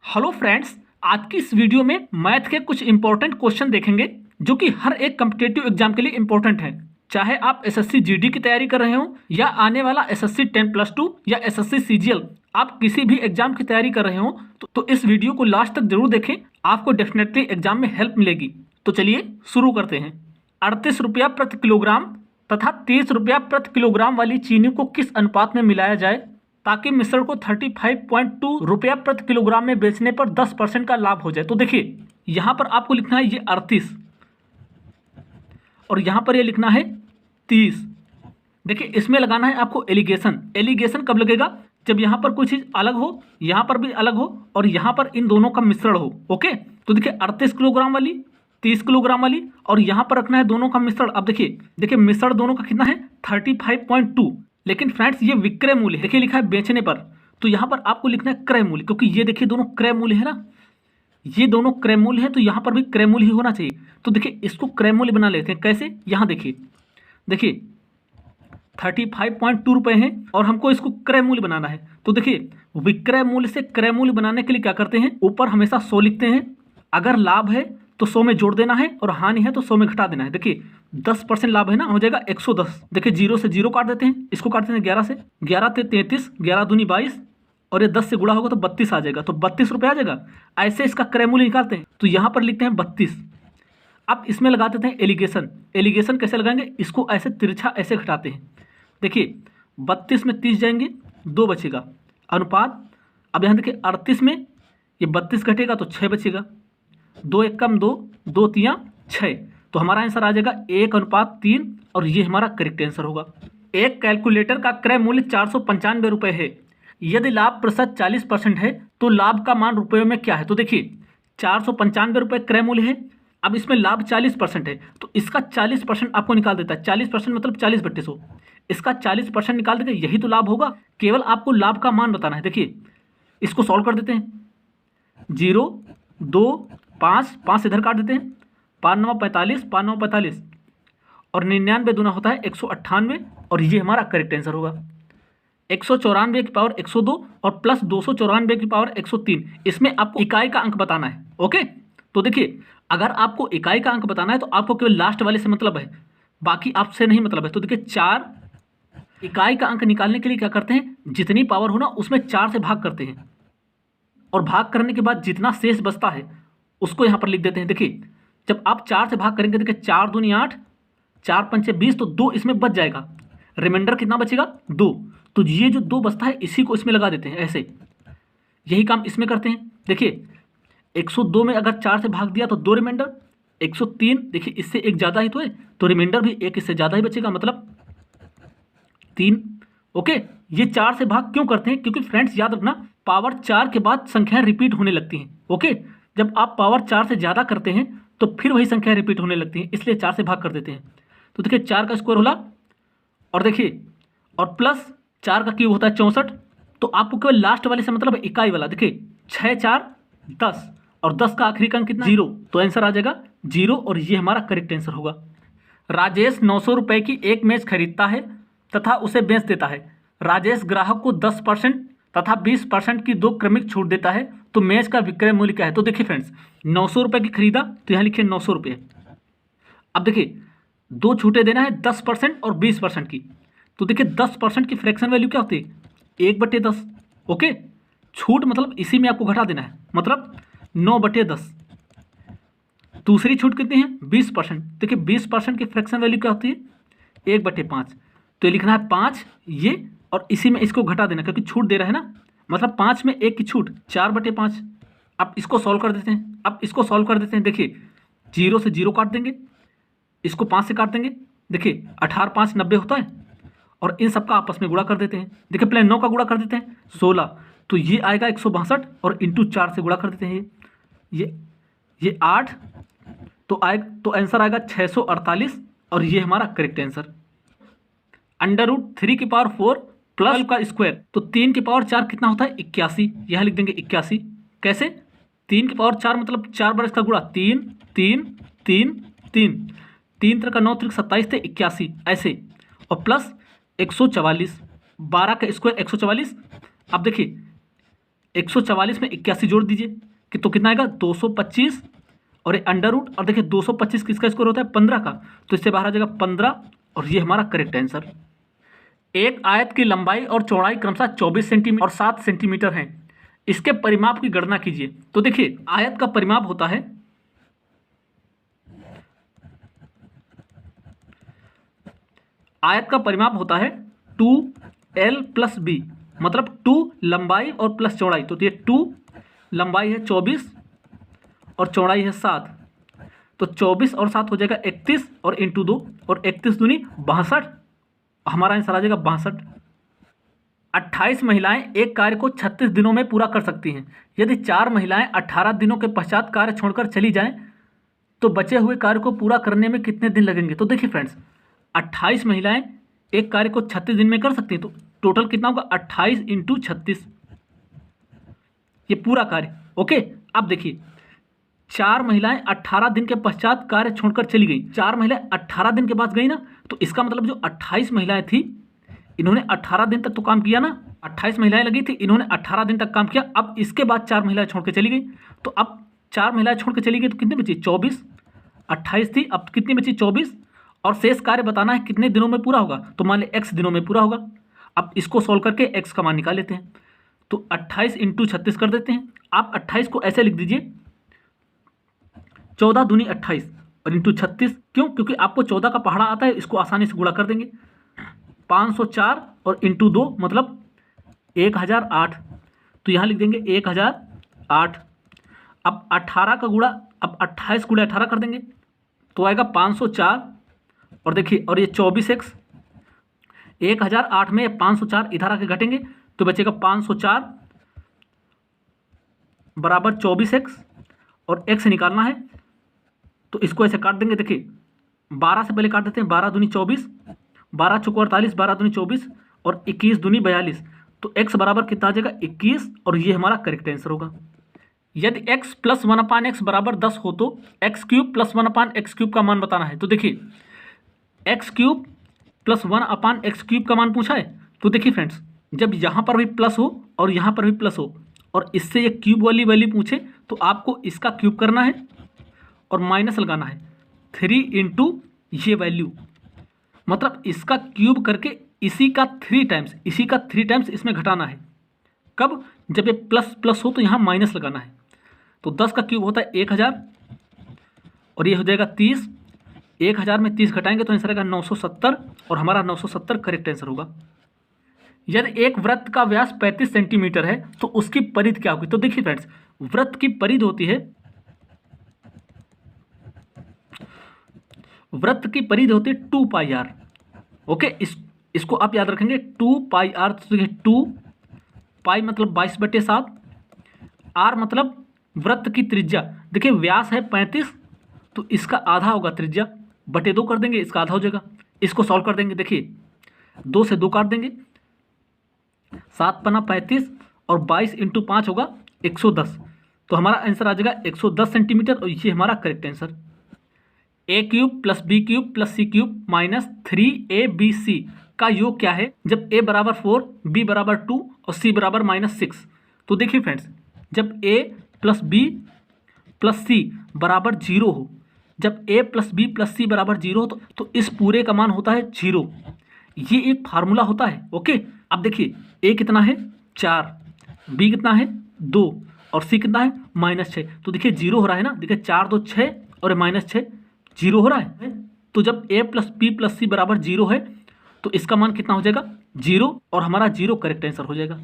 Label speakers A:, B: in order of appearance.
A: Hello friends, आज की इस वीडियो में मैथ के कुछ इंपॉर्टेंट क्वेश्चन देखेंगे जो कि हर एक कम्पिटेटिव एग्जाम के लिए इंपॉर्टेंट हैं। चाहे आप एसएससी जीडी की तैयारी कर रहे हो या आने वाला एसएससी 10+2 या एसएससी सीजीएल, आप किसी भी एग्जाम की तैयारी कर रहे हो तो इस वीडियो को लास्ट तक जरूर देखें, आपको डेफिनेटली एग्जाम में हेल्प मिलेगी। तो चलिए शुरू करते हैं। 38 रुपया प्रति किलोग्राम तथा 30 रुपया प्रति किलोग्राम वाली चीनी को किस अनुपात में मिलाया जाए ताकि मिश्रण को 35.2 रुपया प्रति किलोग्राम में बेचने पर 10% का लाभ हो जाए। तो देखिए यहाँ पर आपको लिखना है ये 38 और यहाँ पर ये लिखना है 30। देखिए इसमें लगाना है आपको एलिगेशन। एलिगेशन कब लगेगा? जब यहाँ पर कोई चीज़ अलग हो, यहाँ पर भी अलग हो और यहाँ पर इन दोनों का मिश्रण हो। ओके, तो देखिए 38 किलोग्राम वाली, 30 किलोग्राम वाली और यहाँ पर रखना है दोनों का मिश्रण। अब देखिए मिश्रण दोनों का कितना है 35.2। लेकिन फ्रेंड्स ये विक्रय मूल्य है, देखिए लिखा है बेचने पर, तो यहाँ पर आपको लिखना है क्रय मूल्य, क्योंकि ये देखिए दोनों क्रय मूल्य है ना, ये दोनों क्रय मूल्य है तो यहाँ पर भी क्रय मूल्य ही होना चाहिए। तो देखिए इसको क्रय मूल्य बना लेते हैं। कैसे? यहाँ देखिए 35.2 रुपये हैं और हमको इसको क्रय मूल्य बनाना है। तो देखिए विक्रय मूल्य से क्रय मूल्य बनाने के लिए क्या करते हैं, ऊपर हमेशा 100 लिखते हैं। अगर लाभ है तो 100 में जोड़ देना है और हानि है तो 100 में घटा देना है। देखिए 10% लाभ है ना, हो जाएगा 110। देखिए 0 से 0 काट देते हैं, इसको काटते हैं 11 से, 11 ते 33, 11 दूनी 22 और ये 10 से गुणा होगा तो 32 आ जाएगा, तो 32 रुपये आ जाएगा। ऐसे इसका क्रय मूल्य निकालते हैं तो यहाँ पर लिखते हैं 32। अब इसमें लगा देते हैं एलिगेशन। एलिगेशन कैसे लगाएंगे, इसको ऐसे तिरछा ऐसे घटाते हैं। देखिए 32 में 30 जाएंगे, 2 बचेगा अनुपात। अब यहाँ देखिए 38 में ये 32 घटेगा तो 6 बचेगा, 2 एक कम 2, 2 तियाँ 6, तो हमारा आंसर आ जाएगा 1:3 और ये हमारा करेक्ट आंसर होगा। एक कैलकुलेटर का क्रय मूल्य 495 रुपये है। यदि लाभ प्रतिशत 40% है तो लाभ का मान रुपयों में क्या है? तो देखिए 495 रुपये क्रय मूल्य है। अब इसमें लाभ 40% है तो इसका 40% आपको निकाल देता है। 40% मतलब 40/100, इसका 40% निकाल देंगे, यही तो लाभ होगा। केवल आपको लाभ का मान बताना है। देखिए इसको सॉल्व कर देते हैं। 0, 2, 5 इधर काट देते हैं, 5 9 45, 5 9 45 और 99 दूना होता है 198 और ये हमारा करेक्ट आंसर होगा। 194 की पावर 102 और प्लस 294 की पावर 103, इसमें आपको इकाई का अंक बताना है। ओके, तो देखिए अगर आपको इकाई का अंक बताना है तो आपको केवल लास्ट वाले से मतलब है, बाकी आपसे नहीं मतलब है। तो देखिए 4 इकाई का अंक निकालने के लिए क्या करते हैं, जितनी पावर हो ना उसमें 4 से भाग करते हैं और भाग करने के बाद जितना शेष बचता है उसको यहाँ पर लिख देते हैं। देखिए जब आप 4 से भाग करेंगे, देखिए 4 दूनी 8, 4 पंचे 20, तो 2 इसमें बच जाएगा। रिमाइंडर कितना बचेगा? 2। तो ये जो 2 बचता है इसी को इसमें लगा देते हैं। ऐसे यही काम इसमें करते हैं। देखिए 102 में अगर 4 से भाग दिया तो 2 रिमाइंडर, 103 देखिए इससे एक ज़्यादा ही तो है तो रिमाइंडर भी एक इससे ज़्यादा ही बचेगा, मतलब 3। ओके, ये 4 से भाग क्यों करते हैं? क्योंकि फ्रेंड्स याद रखना पावर 4 के बाद संख्याएं रिपीट होने लगती हैं। ओके, जब आप पावर 4 से ज़्यादा करते हैं तो फिर वही संख्या रिपीट होने लगती हैं, इसलिए 4 से भाग कर देते हैं। तो देखिए 4 का स्क्वायर होला और देखिए और प्लस 4 का क्यूब होता है 64। तो आपको केवल लास्ट वाले से मतलब इकाई वाला। देखिए 6 4 10 और 10 का आखिरी का अंक कितना? 0, तो आंसर आ जाएगा 0 और ये हमारा करेक्ट आंसर होगा। राजेश 900 रुपये की एक मेज खरीदता है तथा उसे बेच देता है। राजेश ग्राहक को 10% तथा 20% की 2 क्रमिक छूट देता है, तो मेज का विक्रय मूल्य क्या है? तो देखिए फ्रेंड्स 900 रुपये की खरीदा तो यहाँ लिखिए 900 रुपये। अब देखिए 2 छूटें देना है 10% और 20% की। तो देखिए 10% की फ्रैक्शन वैल्यू क्या होती है? 1/10। ओके, छूट मतलब इसी में आपको घटा देना है, मतलब 9/10। दूसरी छूट कितनी है? 20%। देखिए 20% की फ्रैक्शन वैल्यू क्या होती है? 1/5। तो ये लिखना है 5 ये और इसी में इसको घटा देना, क्योंकि छूट दे रहा है ना, मतलब 5 में 1 की छूट, 4/5। अब इसको सॉल्व कर देते हैं। देखिए 0 से 0 काट देंगे, इसको 5 से काट देंगे। देखिए 18 5 90 होता है और इन सबका आपस में गुणा कर देते हैं। देखिए पहले 9 का गुणा कर देते हैं 16, तो ये आएगा 162 और इंटू 4 से गुणा कर देते हैं। ये 8 तो आंसर आएगा 648 और ये हमारा करेक्ट आंसर। √3 की पावर 4 प्लस का स्क्वायर, तो 3 की पावर 4 कितना होता है? 81। यहाँ लिख देंगे 81। कैसे? 3 की पावर 4 मतलब 4 बार इसका गुणा, 3 3 3 3 3 3 का 9 3 27 थे 81 ऐसे, और प्लस 144, 12 का स्क्वायर 144। अब देखिए 144 में 81 जोड़ दीजिए कि तो कितना आएगा 225 और ये अंडर रूट, और देखिए 225 किसका स्क्वायर होता है 15 का, तो इससे बाहर आ जाएगा 15 और ये हमारा करेक्ट आंसर। एक आयत की लंबाई और चौड़ाई क्रमशः 24 सेंटीमीटर और 7 सेंटीमीटर है, इसके परिमाप की गणना कीजिए। तो देखिए आयत का परिमाप होता है है 2L + B, मतलब 2 लंबाई और प्लस चौड़ाई, तो ये 2 लंबाई है 24 और चौड़ाई है 7, तो 24 और 7 हो जाएगा 31 और इंटू 2 और 31 दूनी 62, हमारा आंसर आ जाएगा 62। 28 महिलाएं एक कार्य को 36 दिनों में पूरा कर सकती हैं। यदि 4 महिलाएं 18 दिनों के पश्चात कार्य छोड़कर चली जाएं तो बचे हुए कार्य को पूरा करने में कितने दिन लगेंगे। तो देखिए फ्रेंड्स 28 महिलाएं एक कार्य को 36 दिन में कर सकती हैं, तो टोटल कितना होगा 28 × 36, ये पूरा कार्य। ओके, अब देखिए 4 महिलाएं 18 दिन के पश्चात कार्य छोड़कर चली गई, 4 महिलाएं 18 दिन के बाद गई ना, तो इसका मतलब जो 28 महिलाएं थी इन्होंने 18 दिन तक तो काम किया ना, 28 महिलाएं लगी थी, इन्होंने 18 दिन तक काम किया। अब इसके बाद 4 महिलाएं छोड़ के चली गई, तो अब 4 महिलाएं छोड़ के चली गई तो कितनी बची 24, 28 थी, अब कितनी बची 24, और शेष कार्य बताना है कितने दिनों में पूरा होगा, तो मान लें x दिनों में पूरा होगा। अब इसको सॉल्व करके x का मान निकाल लेते हैं, तो 28 × 36 कर देते हैं। आप 28 को ऐसे लिख दीजिए 14 दूनी 28 और इंटू 36, क्यों, क्योंकि आपको 14 का पहाड़ा आता है, इसको आसानी से गुणा कर देंगे। 504 और इंटू 2 मतलब 1008, तो यहाँ लिख देंगे 1008। अब 18 का गुणा, अब 28 × 18 कर देंगे तो आएगा 504, और देखिए और ये 24x, 1008 में 504 इधर आके घटेंगे तो बचेगा 504 बराबर 24x, और x निकालना है तो इसको ऐसे काट देंगे। देखिए 12 से पहले काट देते हैं, 12 दूनी 24, 12 × 48, 12 दूनी 24 और 21 दूनी 42, तो x बराबर कितना आ जाएगा 21, और ये हमारा करेक्ट आंसर होगा। यदि x + 1/x बराबर 10 हो तो x³ + 1/x³ का मान बताना है। तो देखिए x³ + 1/x³ का मान पूछा है, तो देखिए फ्रेंड्स जब यहाँ पर भी प्लस हो और यहाँ पर भी प्लस हो और इससे ये क्यूब वाली वैल्यू पूछे तो आपको इसका क्यूब करना है और माइनस लगाना है 3 × ये वैल्यू, मतलब इसका क्यूब करके इसी का 3 टाइम्स इसमें घटाना है। कब, जब ये प्लस हो तो यहाँ माइनस लगाना है। तो 10 का क्यूब होता है 1000 और ये हो जाएगा 30, 1000 में 30 घटाएंगे तो आंसर आएगा 970, और हमारा 970 करेक्ट आंसर होगा। यदि एक वृत्त का व्यास 35 सेंटीमीटर है तो उसकी परिधि क्या होगी। तो देखिए फ्रेंड्स वृत्त की परिधि होती है, वृत्त की परिधि होती है 2πr। ओके, इसको आप याद रखेंगे 2πr। तो देखिए 2π मतलब 22/7, r मतलब वृत्त की त्रिज्या। देखिए व्यास है 35 तो इसका आधा होगा त्रिज्या, बटे 2 कर देंगे, इसका आधा हो जाएगा। इसको सॉल्व कर देंगे, देखिए 2 से 2 काट देंगे, 7 × 35 और 22 × 5 होगा 110, तो हमारा आंसर आ जाएगा 110 सेंटीमीटर, और ये हमारा correct answer. a³ + b³ + c³ - 3abc का योग क्या है जब a बराबर 4, b बराबर 2 और c बराबर -6। तो देखिए फ्रेंड्स जब a + b + c बराबर 0 हो, जब a + b + c बराबर 0 हो तो इस पूरे का मान होता है 0। ये एक फार्मूला होता है। ओके, अब देखिए a कितना है 4, b कितना है 2 और c कितना है -6, तो देखिए 0 हो रहा है ना। देखिए 4 2 6 और -6 0 हो रहा है। तो जब a + b + c बराबर 0 है तो इसका मान कितना हो जाएगा 0, और हमारा 0 करेक्ट आंसर हो जाएगा।